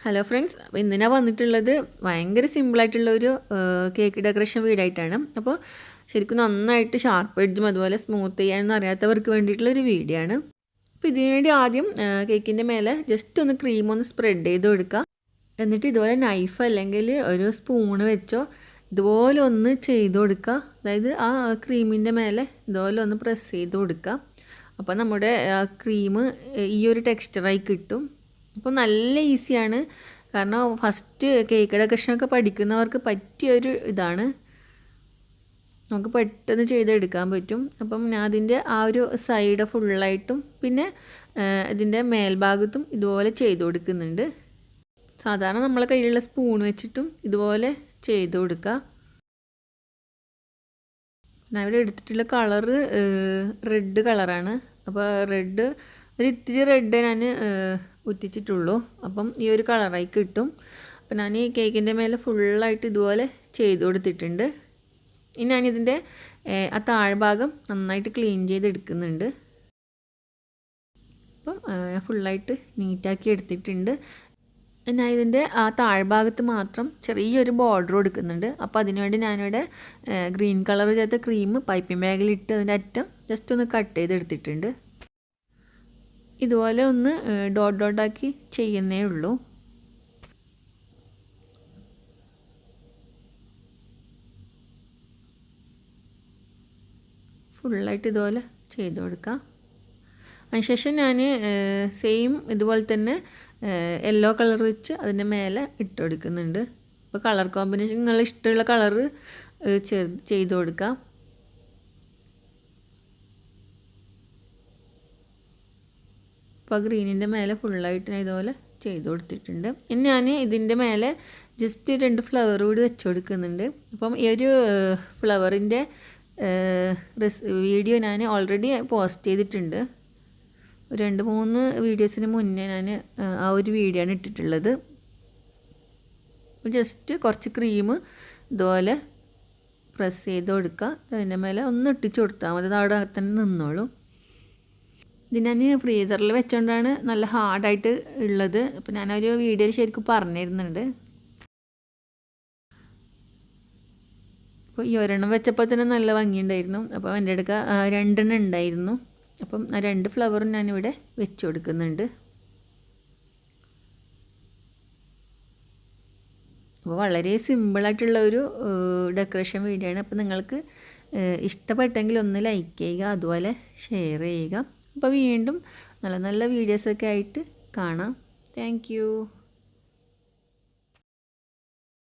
Hello friends, അപ്പോൾ ഇന്ന് ഞാൻ വന്നിട്ടുള്ളത് ഭയങ്കര സിമ്പിളായിട്ടുള്ളൊരു കേക്ക് ഡെക്കറേഷൻ വീഡിയോ അപ്പോൾ ശരിക്കും നന്നായിട്ട് ഷാർപ്പ് എഡ്ജും അതുപോലെ സ്മൂത്ത് ചെയ്യാനൊന്നും അറിയാത്തവർക്ക് വേണ്ടിയിട്ടുള്ളൊരു വീഡിയോ ആണ്. അപ്പോൾ ഇതിനു വേണ്ടി ആദ്യം കേക്കിൻ്റെ മേലെ ജസ്റ്റ് ഒന്ന് ക്രീം ഒന്ന് സ്പ്രെഡ് ചെയ്ത് കൊടുക്കുക. എന്നിട്ട് ഇതുപോലെ നൈഫ് അല്ലെങ്കിൽ ഒരു സ്പൂണ് വെച്ചോ ഇതുപോലെ ഒന്ന് ചെയ്ത് കൊടുക്കുക. അതായത് ആ ക്രീമിൻ്റെ മേലെ ഇതുപോലെ ഒന്ന് പ്രസ് ചെയ്ത് കൊടുക്കുക. അപ്പോൾ നമ്മുടെ ക്രീം ഈ ഒരു ടെക്സ്ചറായി കിട്ടും. അപ്പോൾ നല്ല ഈസിയാണ്, കാരണം ഫസ്റ്റ് കേക്ക് ഡെക്കറേഷനൊക്കെ പഠിക്കുന്നവർക്ക് പറ്റിയൊരു ഇതാണ്. നമുക്ക് പെട്ടെന്ന് ചെയ്തെടുക്കാൻ പറ്റും. അപ്പം ഞാൻ അതിൻ്റെ ആ ഒരു സൈഡ് ഫുള്ളായിട്ടും പിന്നെ ഇതിൻ്റെ മേൽഭാഗത്തും ഇതുപോലെ ചെയ്ത് കൊടുക്കുന്നുണ്ട്. സാധാരണ നമ്മളെ കയ്യിലുള്ള സ്പൂൺ വെച്ചിട്ടും ഇതുപോലെ ചെയ്ത് കൊടുക്കുക. ഞാൻ ഇവിടെ എടുത്തിട്ടുള്ള കളറ് റെഡ് കളറാണ്. അപ്പോൾ റെഡ് ഒരു ഇത്തിരി റെഡ് ഞാൻ ഉറ്റിച്ചിട്ടുള്ളൂ. അപ്പം ഈ ഒരു കളറായി കിട്ടും. അപ്പം ഞാൻ ഈ കേക്കിൻ്റെ മേലെ ഫുള്ളായിട്ട് ഇതുപോലെ ചെയ്ത് കൊടുത്തിട്ടുണ്ട്. ഇനി ഞാനിതിൻ്റെ ആ താഴ്ഭാഗം നന്നായിട്ട് ക്ലീൻ ചെയ്തെടുക്കുന്നുണ്ട്. അപ്പം ഫുള്ളായിട്ട് നീറ്റാക്കി എടുത്തിട്ടുണ്ട്. ഞാൻ ഇതിൻ്റെ ആ താഴ്ഭാഗത്ത് മാത്രം ചെറിയൊരു ബോർഡർ കൊടുക്കുന്നുണ്ട്. അപ്പോൾ അതിനുവേണ്ടി ഞാനിവിടെ ഗ്രീൻ കളർ ചേർത്ത ക്രീം പൈപ്പിംഗ് ബാഗിലിട്ട് അതിൻ്റെ അറ്റം ജസ്റ്റ് ഒന്ന് കട്ട് ചെയ്തെടുത്തിട്ടുണ്ട്. ഇതുപോലെ ഒന്ന് ഡോട്ട് ഡോട്ടാക്കി ചെയ്യുന്നേ ഉള്ളൂ. ഫുള്ളായിട്ട് ഇതുപോലെ ചെയ്ത് കൊടുക്കാം. അതിനുശേഷം ഞാൻ സെയിം ഇതുപോലെ തന്നെ യെല്ലോ കളർ വെച്ച് അതിൻ്റെ മേലെ ഇട്ട് കൊടുക്കുന്നുണ്ട്. അപ്പോൾ കളർ കോമ്പിനേഷൻ നിങ്ങൾ ഇഷ്ടമുള്ള കളറ് ചെയ്ത് കൊടുക്കാം. അപ്പോൾ ഗ്രീനിൻ്റെ മേലെ ഫുള്ളായിട്ട് ഞാൻ ഇതുപോലെ ചെയ്ത് കൊടുത്തിട്ടുണ്ട്. ഇനി ഞാൻ ഇതിൻ്റെ മേലെ ജസ്റ്റ് 2 ഫ്ലവർ കൂടി വെച്ച് കൊടുക്കുന്നുണ്ട്. അപ്പം ഈ ഒരു ഫ്ലവറിൻ്റെ വീഡിയോ ഞാൻ ഓൾറെഡി പോസ്റ്റ് ചെയ്തിട്ടുണ്ട്. 2-3 വീഡിയോസിന് മുന്നേ ഞാൻ ആ ഒരു വീഡിയോ ആണ് ഇട്ടിട്ടുള്ളത്. ജസ്റ്റ് കുറച്ച് ക്രീം ഇതുപോലെ പ്രസ് ചെയ്ത് കൊടുക്കുക. അതിൻ്റെ മേലെ ഒന്ന് ഇട്ടിച്ച് കൊടുത്താൽ മതി, അത് അവിടെ തന്നെ നിന്നോളും. ഇത് ഞാൻ ഫ്രീസറിൽ വെച്ചുകൊണ്ടാണ് നല്ല ഹാർഡായിട്ട് ഉള്ളത്. അപ്പോൾ ഞാനൊരു വീഡിയോയിൽ ശരിക്കും പറഞ്ഞിരുന്നുണ്ട്. അപ്പോൾ ഈ ഒരെണ്ണം വെച്ചപ്പോൾ തന്നെ നല്ല ഭംഗിയുണ്ടായിരുന്നു. അപ്പോൾ എൻ്റെ അടുക്ക 2 എണ്ണം ഉണ്ടായിരുന്നു. അപ്പം ആ 2 ഫ്ലവറും ഞാനിവിടെ വെച്ച് കൊടുക്കുന്നുണ്ട്. അപ്പോൾ വളരെ സിമ്പിളായിട്ടുള്ള ഒരു ഡെക്കറേഷൻ വീഡിയോ ആണ്. അപ്പോൾ നിങ്ങൾക്ക് ഇഷ്ടപ്പെട്ടെങ്കിൽ ഒന്ന് ലൈക്ക് ചെയ്യുക, അതുപോലെ ഷെയർ ചെയ്യുക. അപ്പോൾ വീണ്ടും നല്ല നല്ല വീഡിയോസൊക്കെ ആയിട്ട് കാണാം. Thank you.